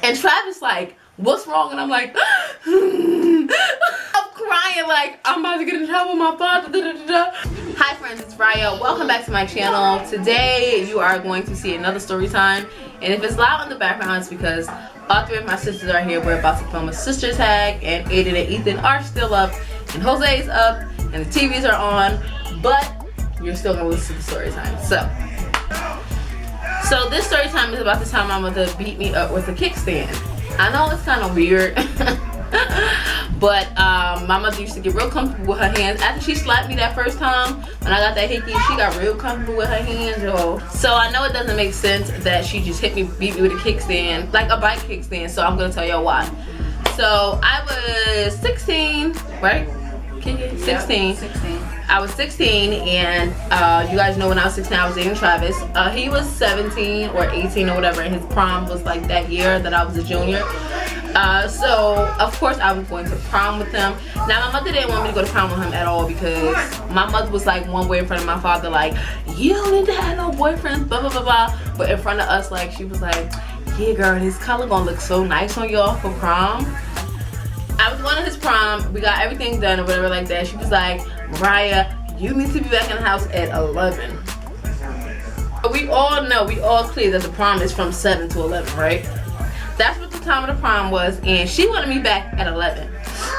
And Travis like, what's wrong? And I'm like, I'm crying like I'm about to get in trouble with my father. Hi friends, it's Riyah. Welcome back to my channel. Today you are going to see another story time. And if it's loud in the background, it's because all three of my sisters are here. We're about to film a sister tag, and Aiden and Ethan are still up, and Jose's up, and the TVs are on, but you're still gonna listen to the story time. So this story time is about the time my mother beat me up with a kickstand. I know it's kind of weird, but my mother used to get real comfortable with her hands. After she slapped me that first time, when I got that hickey, she got real comfortable with her hands, y'all. So I know it doesn't make sense that she just beat me with a kickstand, like a bike kickstand, so I'm gonna tell y'all why. So I was 16, right? 16. Yep, 16. I was 16, and you guys know when I was 16 I was dating Travis. He was 17 or 18 or whatever, and his prom was like that year that I was a junior. So of course I was going to prom with him. Now my mother didn't want me to go to prom with him at all, because my mother was like one way in front of my father, like, you don't need to have no boyfriend, blah blah blah blah. But in front of us, like, she was like, yeah girl, his color gonna look so nice on y'all for prom. I was going to his prom, we got everything done or whatever like that. She was like, Riyah, you need to be back in the house at 11. We all know, we all clear that the prom is from 7 to 11, right? That's what the time of the prom was, and she wanted me back at 11.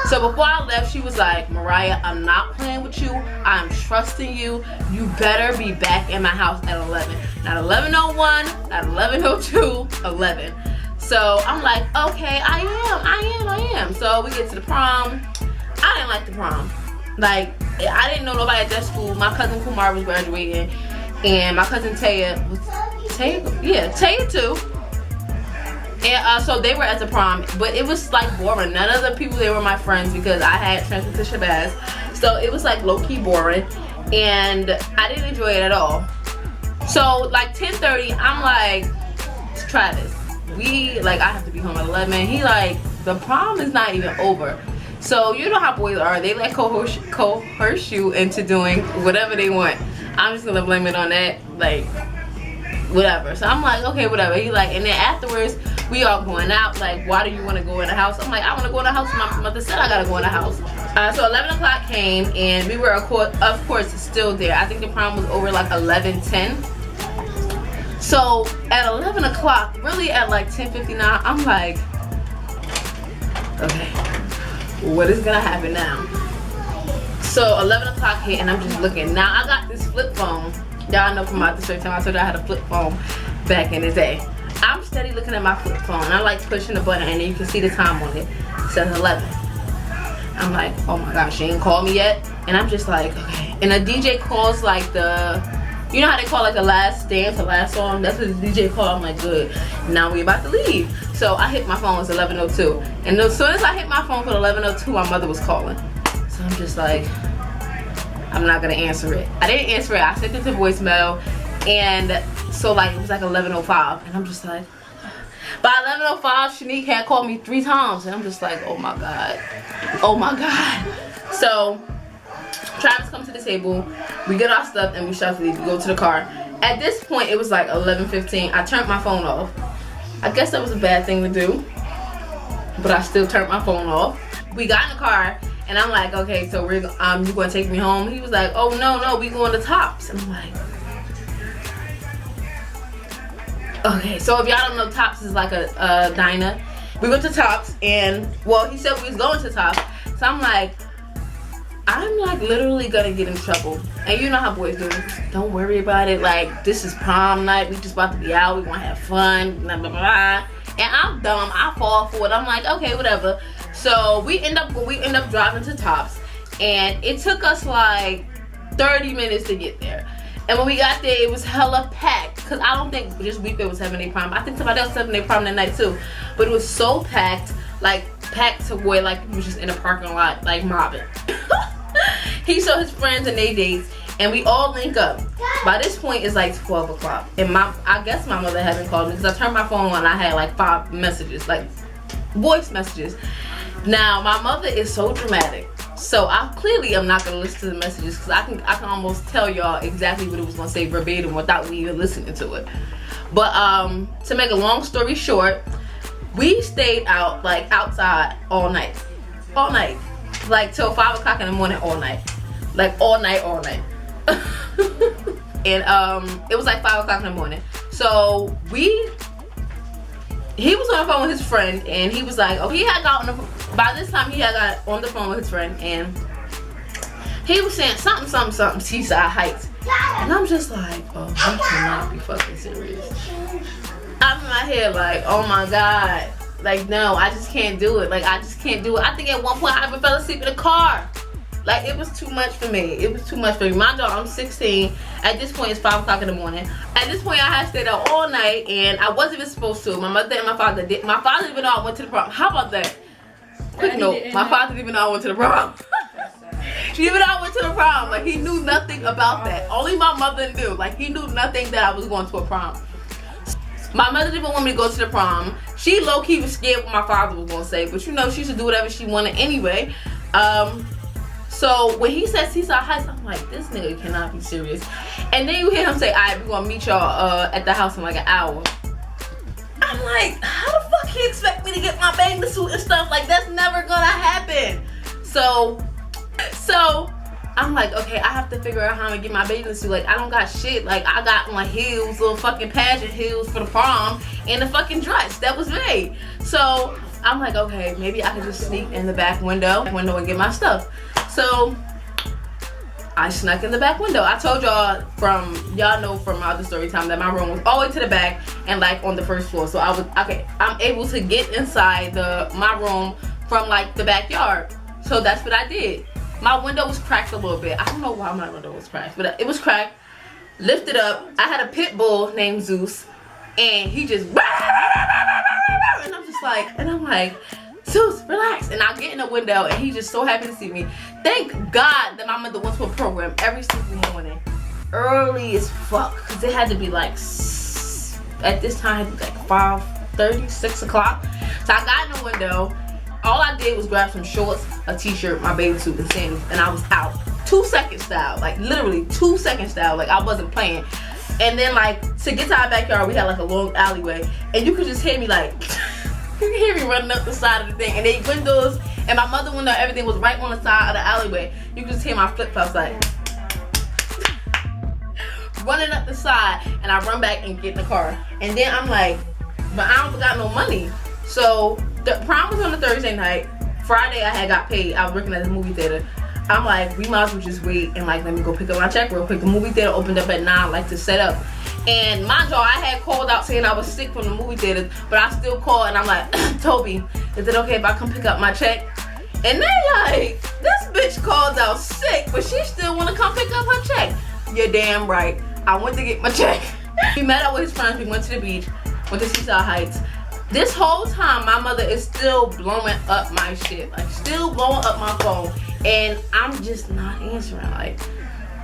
So before I left, she was like, Riyah, I'm not playing with you. I'm trusting you. You better be back in my house at 11. Not 11:01, not 11:02, 11. So I'm like, okay, I am. So we get to the prom. I didn't like the prom. Like, I didn't know nobody at that school. My cousin Kumar was graduating, and my cousin Taya too. And so they were at the prom, but it was like boring. None of the people there were my friends, because I had transferred to Shabazz. So it was like low-key boring, and I didn't enjoy it at all. So like 10:30, I'm like, Travis, I have to be home at 11. He like, the prom is not even over. So you know how boys are, they like coerce you into doing whatever they want. I'm just gonna blame it on that, like, whatever. So I'm like, okay, whatever. He like, and then afterwards we all going out, like, why do you want to go in the house? I'm like, I want to go in the house. My mother said I gotta go in the house. So 11 o'clock came, and we were of course still there. I think the prom was over like 11:10. So at 11 o'clock, really at like 10:59, I'm like, okay, what is gonna happen now? So 11 o'clock hit, and I'm just looking. Now I got this flip phone. Y'all know from my other story time, I told you I had a flip phone back in the day. I'm steady looking at my flip phone. I like pushing the button, and then you can see the time on it. It says 11. I'm like, oh my gosh, she ain't called me yet. And I'm just like, okay. And the DJ calls like you know how they call like the last dance, the last song? That's what the DJ called. I'm like, good. Now we about to leave. So I hit my phone. It's 11:02. And as soon as I hit my phone for 11:02, my mother was calling. So I'm just like, I'm not gonna answer it. I didn't answer it. I sent it to voicemail. And so like, it was like 11:05. And I'm just like, by 11:05, Shanique had called me 3 times. And I'm just like, oh my God. Oh my God. So Travis comes to the table, we get our stuff, and we start to leave. We go to the car. At this point, it was like 11:15. I turned my phone off. I guess that was a bad thing to do, but I still turned my phone off. We got in the car, and I'm like, okay, so you gonna take me home? He was like, oh no, we going to Tops. And I'm like, okay. So if y'all don't know, Tops is like a diner. We went to Tops, and well, he said we was going to Tops. So I'm like, I'm like literally gonna get in trouble. And you know how boys do this. Don't worry about it. Like, this is prom night. We just about to be out. We wanna have fun. Blah, blah, blah. And I'm dumb. I fall for it. I'm like, okay, whatever. So we end up driving to Tops. And it took us like 30 minutes to get there. And when we got there, it was hella packed. Because I don't think just Weeper was having a prom. I think somebody else was having a prom that night too. But it was so packed. Like, packed to where like it was just in a parking lot, like mobbing. He saw his friends and they dates, and we all link up. By this point, it's like 12 o'clock, and I guess my mother hadn't called me, because I turned my phone on and I had like 5 messages, like voice messages. Now my mother is so dramatic, so I clearly am not gonna listen to the messages, because I can almost tell y'all exactly what it was gonna say verbatim without me even listening to it. But to make a long story short, We stayed out, like, outside all night. All night. Like, till 5 o'clock in the morning, all night. Like, all night. And, it was like 5 o'clock in the morning. So, he was on the phone with his friend, and he was like, oh, he had got on the, by this time, he had got on the phone with his friend, and he was saying something, Seaside Heights. And I'm just like, oh, he cannot be fucking serious. I'm in my head like, oh my God. Like, no, I just can't do it. Like, I just can't do it. I think at one point I even fell asleep in the car. Like, it was too much for me. It was too much for me. Mind you, I'm 16. At this point, it's 5 o'clock in the morning. At this point, I had stayed out all night, and I wasn't even supposed to. My mother and my father did. My father didn't even know I went to the prom. How about that? Quick note. My father didn't even know I went to the prom. She didn't even know I went to the prom. Like, he knew nothing about that. Only my mother knew. Like, he knew nothing that I was going to a prom. My mother didn't want me to go to the prom. She low-key was scared what my father was going to say. But, you know, she should do whatever she wanted anyway. So when he said Seaside Heights, I'm like, this nigga cannot be serious. And then you hear him say, all right, we're gonna meet y'all at the house in like an hour. I'm like, how the fuck he expect me to get my bathing suit and stuff? Like, that's never gonna happen. So I'm like, okay, I have to figure out how I'm gonna get my bathing suit. Like, I don't got shit. Like, I got my heels, little fucking pageant heels for the prom, and the fucking dress that was made. So I'm like, okay, maybe I could just sneak in the back window and get my stuff. So I snuck in the back window. I told y'all y'all know from my other story time that my room was all the way to the back and like on the first floor. So I'm able to get inside my room from like the backyard. So that's what I did. My window was cracked a little bit. I don't know why my window was cracked, but it was cracked. Lifted up. I had a pit bull named Zeus, and he just and I'm like, Zeus, relax. And I get in the window, and he's just so happy to see me. Thank God that my mother went to a program every single morning, early as fuck, because it had to be like, at this time, like 5:30, 6 o'clock. So I got in the window. All I did was grab some shorts, a t-shirt, my bathing suit, and sandals, and I was out. 2-second style, like literally 2-second style, like I wasn't playing. And then like to get to our backyard, we had like a long alleyway, and you could just hear me like, you can hear me running up the side of the thing, and they windows, and my mother window, everything was right on the side of the alleyway. You could just hear my flip-flops like, running up the side, and I run back and get in the car. And then I'm like, but I don't got no money. So the prom was on a Thursday night. Friday I had got paid. I was working at the movie theater. I'm like, we might as well just wait and like let me go pick up my check real quick. The movie theater opened up at 9, like to set up. And mind y'all, I had called out saying I was sick from the movie theater, but I still called and I'm like, Toby, is it okay if I come pick up my check? And they're like, this bitch called out sick, but she still wanna come pick up her check. You're damn right. I went to get my check. We met up with his friends. We went to the beach, went to Seaside Heights. This whole time, my mother is still blowing up my shit, like still blowing up my phone, and I'm just not answering. Like,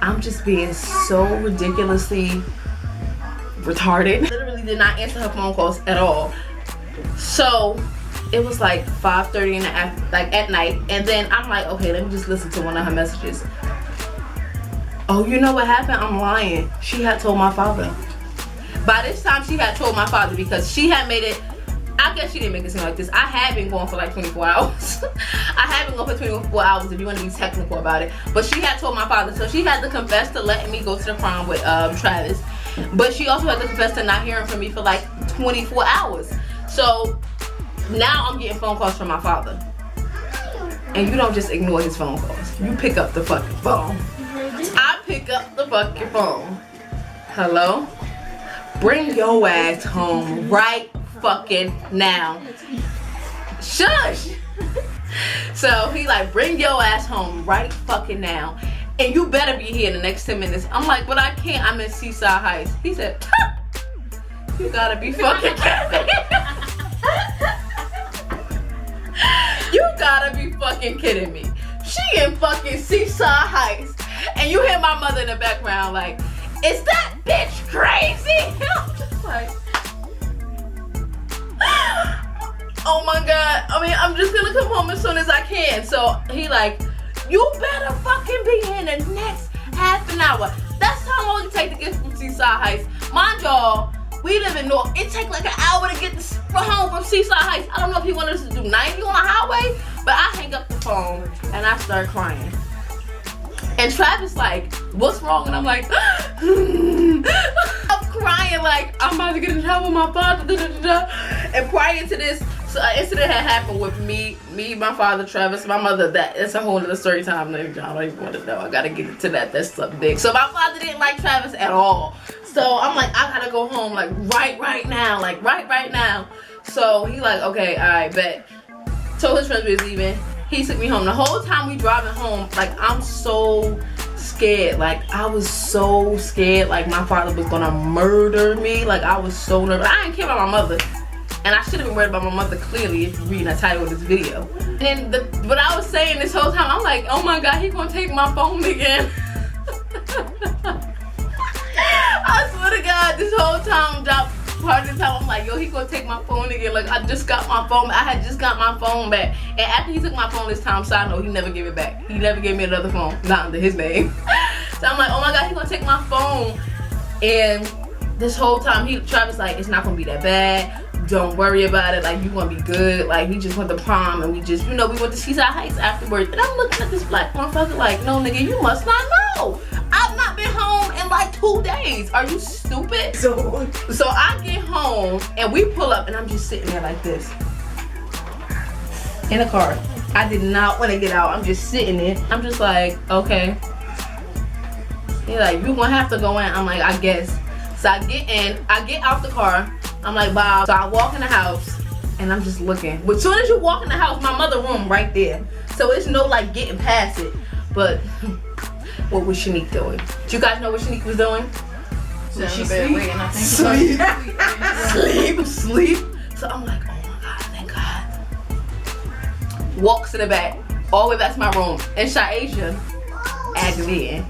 I'm just being so ridiculously retarded. Literally did not answer her phone calls at all. So it was like 5:30 in the at night, and then I'm like, okay, let me just listen to one of her messages. Oh, you know what happened? I'm lying. She had told my father. By this time, she had told my father because she had made it. I guess she didn't make it seem like this. I had been going for like 24 hours. I had been going for 24 hours if you want to be technical about it. But she had told my father. So she had to confess to letting me go to the prom with Travis. But she also had to confess to not hearing from me for like 24 hours. So now I'm getting phone calls from my father. And you don't just ignore his phone calls. You pick up the fucking phone. I pick up the fucking phone. Hello? Bring your ass home right fucking now. Shush. So he like, bring your ass home right fucking now, and you better be here in the next 10 minutes. I'm like, but I can't, I'm in Seaside Heights. He said, you gotta be fucking kidding me. You gotta be fucking kidding me. She in fucking Seaside Heights, and you hear my mother in the background like, is that bitch crazy? And I'm just like, oh my God. I mean, I'm just gonna come home as soon as I can. So he like, you better fucking be here in the next half an hour. That's how long it takes to get from Seaside Heights. Mind y'all, We live in North. It takes like an hour to get home from Seaside Heights. I don't know if he wanted us to do 90 on the highway, but I hang up the phone and I start crying. And Travis like, what's wrong? And I'm like, I'm crying like, I'm about to get in trouble with my father. And prior to this, so an incident had happened with me, my father, Travis, my mother. It's a whole other story time. I don't even want to know. I gotta get into that. That's something big. So my father didn't like Travis at all. So I'm like, I gotta go home like right now, like right now. So he like, okay, alright, bet. Told his friends we was leaving. He took me home. The whole time we driving home, like I'm so scared. Like I was so scared. Like my father was gonna murder me. Like I was so nervous. I didn't care about my mother. And I should have been worried about my mother clearly if you're reading the title of this video. And what I was saying this whole time, I'm like, oh my God, he gonna take my phone again. I swear to God, this whole time, part of the time, I'm like, yo, he gonna take my phone again. Like I just got my phone. I had just got my phone back. And after he took my phone this time, side note, he never gave it back. He never gave me another phone, not under his name. So I'm like, oh my God, he gonna take my phone. And this whole time, Travis like, it's not gonna be that bad. Don't worry about it, like you gonna be good. Like we just went to prom and we just, we went to Seaside Heights afterwards. And I'm looking at this black motherfucker like, no nigga, you must not know. I've not been home in like 2 days. Are you stupid? So I get home and we pull up and I'm just sitting there like this. In the car. I did not want to get out. I'm just sitting there. I'm just like, okay. He's like, you gonna have to go in. I'm like, I guess. So I get in, I get out the car. I'm like, bye. So I walk in the house and I'm just looking. But as soon as you walk in the house, my mother's room right there. So it's no like getting past it. But what was Shanique doing? Do you guys know what Shanique was doing? So she sleep. So I'm like, oh my God, thank God. Walks to the back, all the way back to my room. And Shaisha aggravating.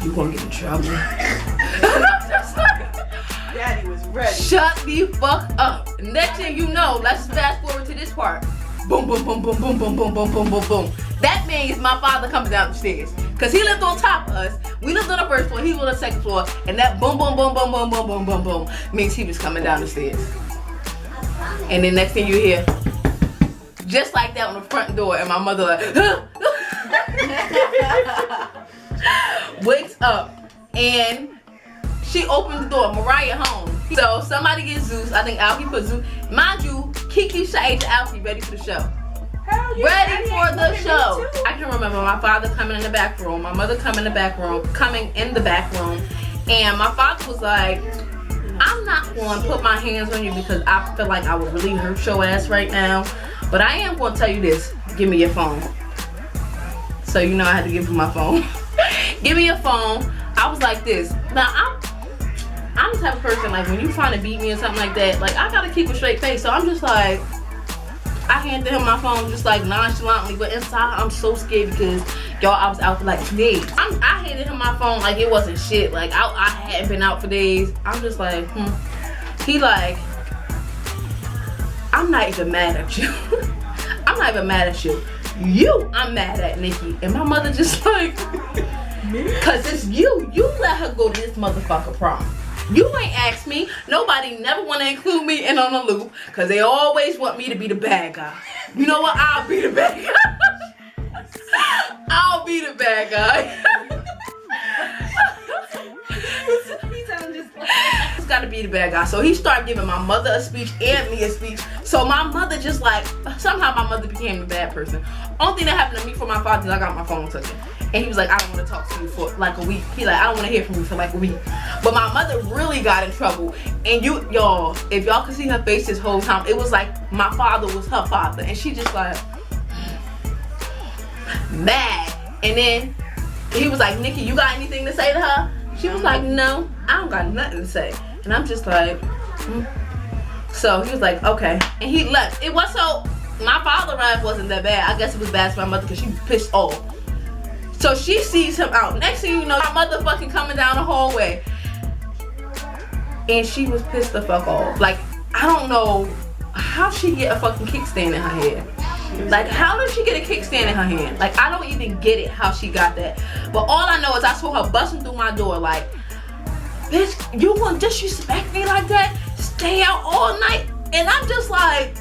You gonna get in trouble. I'm just like, Daddy was ready. Shut the fuck up. Next thing you know, let's fast forward to this part. Boom, boom, boom, boom, boom, boom, boom, boom, boom, boom, boom. That means my father comes down the stairs. Cause he lived on top of us. We lived on the first floor, he was on the second floor. And that boom, boom, boom, boom, boom, boom, boom, boom, boom means he was coming down the stairs. And then next thing you hear, just like that on the front door, and my mother like, wakes up and she opens the door. Riyah home. So somebody gets Zeus. I think Alfie put Zeus. Mind you, Kiki, Shaisha, Alfie ready for the show. Ready for the show. I can remember my father coming in the back room, my mother coming in the back room, and my father was like, I'm not going to put my hands on you because I feel like I would really hurt your ass right now. But I am going to tell you this. Give me your phone. So you know I had to give him my phone. Give me your phone. I was like this. Now I'm the type of person, like when you trying to beat me or something like that, like I gotta keep a straight face. So I'm just like, I handed him my phone just like nonchalantly, but inside I'm so scared because y'all, I was out for like 2 days. I handed him my phone like it wasn't shit. Like I hadn't been out for days. I'm just like, He like, I'm not even mad at you. I'm not even mad at you. I'm mad at Nikki. And my mother just like, cause it's you. You let her go to this motherfucker prom. You ain't asked me. Nobody never want to include me in on the loop because they always want me to be the bad guy. You know what? I'll be the bad guy. I'll be the bad guy. He's got to be the bad guy. So he started giving my mother a speech and me a speech. So my mother just like, somehow my mother became the bad person. Only thing that happened to me for my father is I got my phone taken. And he was like, I don't want to talk to you for like a week. He like, I don't want to hear from you for like a week. But my mother really got in trouble. And y'all, if y'all could see her face this whole time, it was like my father was her father. And she just like, mad. And then he was like, Nikki, you got anything to say to her? She was like, no, I don't got nothing to say. And I'm just like, So he was like, okay. And he left. It was so, my father ride wasn't that bad. I guess it was bad for my mother because she was pissed off. So she sees him out. Next thing you know, my mother fucking coming down the hallway. And she was pissed the fuck off. Like, I don't know how she get a fucking kickstand in her hand. Like, how did she get a kickstand in her hand? Like, I don't even get it how she got that. But all I know is I saw her busting through my door like, bitch, you gonna disrespect me like that? Stay out all night? And I'm just like,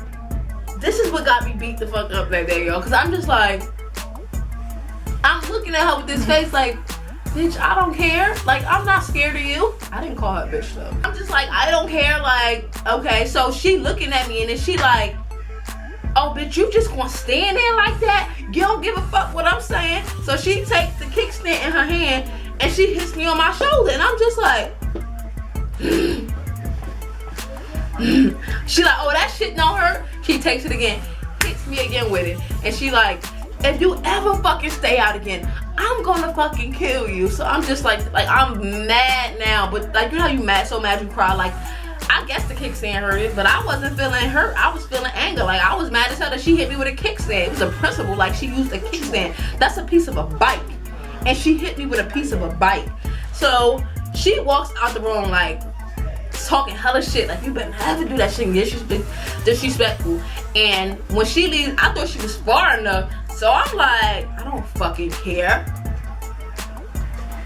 this is what got me beat the fuck up that day, yo. Cause I'm just like, I'm looking at her with this face like, bitch, I don't care. Like, I'm not scared of you. I didn't call her a bitch though. I'm just like, I don't care. Like, okay, so she looking at me and then she like, oh, bitch, you just gonna stand there like that? You don't give a fuck what I'm saying? So she takes the kickstand in her hand and she hits me on my shoulder and I'm just like, she like, oh, that shit don't hurt. She takes it again, hits me again with it, and she like, if you ever fucking stay out again, I'm gonna fucking kill you. So I'm just like I'm mad now, but like, you know how you mad, so mad you cry. Like, I guess the kickstand hurt it, but I wasn't feeling hurt. I was feeling anger. Like, I was mad as hell that she hit me with a kickstand. It was a principle. Like, she used a kickstand. That's a piece of a bike, and she hit me with a piece of a bike. So she walks out the room like talking hella shit. Like, you better never do that shit. Disrespectful. And when she leaves, I thought she was far enough. So I'm like, I don't fucking care.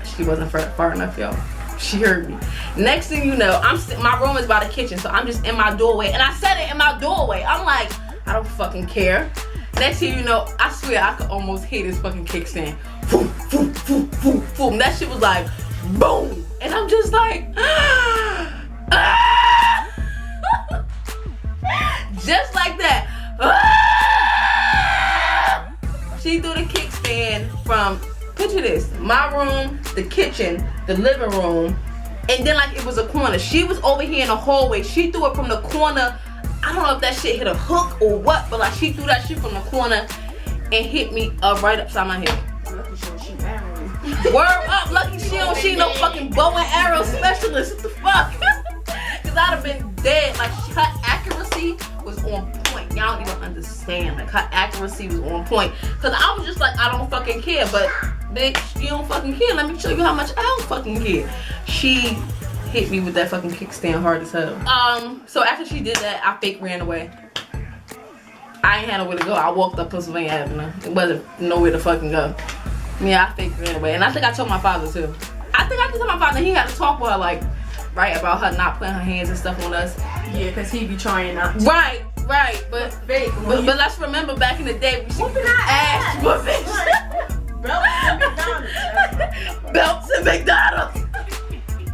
She wasn't far enough, y'all. She heard me. Next thing you know, my room is by the kitchen, so I'm just in my doorway, and I said it in my doorway. I'm like, I don't fucking care. Next thing you know, I swear I could almost hit this fucking kickstand. Boom, boom, boom, boom, boom. That shit was like, boom, and I'm just like, just like that. She threw the kickstand from, picture this, my room, the kitchen, the living room, and then like it was a corner. She was over here in the hallway. She threw it from the corner. I don't know if that shit hit a hook or what, but like she threw that shit from the corner and hit me right upside my head. Lucky she don't shoot arrows. Word up, lucky she don't shoot no fucking bow and arrow specialist. What the fuck? Cause I'd have been dead. Like, her accuracy was on point. Y'all don't even understand. Like, her accuracy was on point. Cause I was just like, I don't fucking care. But bitch, you don't fucking care. Let me show you how much I don't fucking care. She hit me with that fucking kickstand hard as hell. So after she did that, I fake ran away. I ain't had nowhere to go. I walked up Pennsylvania Avenue. It wasn't nowhere to fucking go. Yeah, I fake ran away. And I think I told my father too. I think I told my father he had to talk with her, like, right, about her not putting her hands and stuff on us. Yeah, cause he be trying not to. Right, but fake. But let's remember back in the day, we should ass whoopings. Belts and McDonald's. Belts and McDonald's.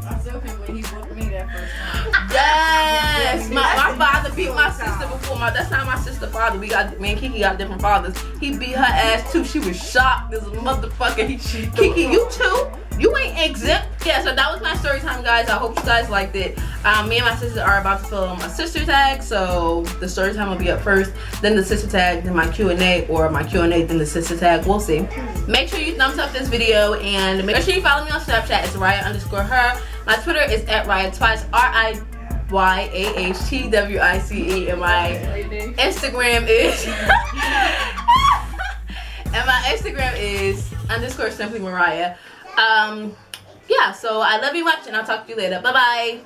I still can when he whooped me that first time. Yes, my father beat my sister before. That's how my sister father. Me and Kiki got different fathers. He beat her ass too. She was shocked as a motherfucker. Kiki, you too? You ain't exempt. Yeah, so that was my story time, guys. I hope you guys liked it. Me and my sister are about to film a sister tag, so the story time will be up first, then the sister tag, then my Q&A, or my Q&A, then the sister tag. We'll see. Make sure you thumbs up this video, and make sure you follow me on Snapchat. It's Riyah_her. My Twitter is @RiyahTwice, RIYAHTWICE, and my Instagram is _simply Mariah. Yeah, so I love you much, and I'll talk to you later. Bye bye.